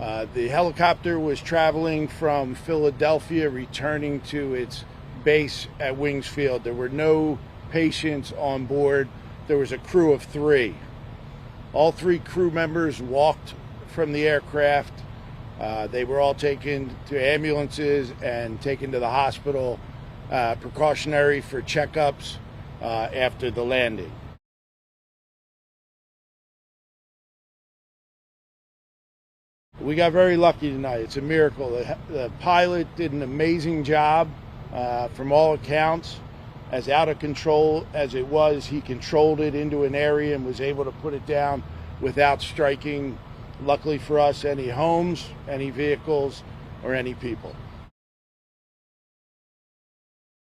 The helicopter was traveling from Philadelphia, returning to its base at Wings Field. There were no patients on board. There was a crew of 3. All 3 crew members walked from the aircraft. They were all taken to ambulances and taken to the hospital, precautionary for checkups after the landing. We got very lucky tonight. It's a miracle. The pilot did an amazing job from all accounts. As out of control as it was, he controlled it into an area and was able to put it down without striking, luckily for us, any homes, any vehicles, or any people.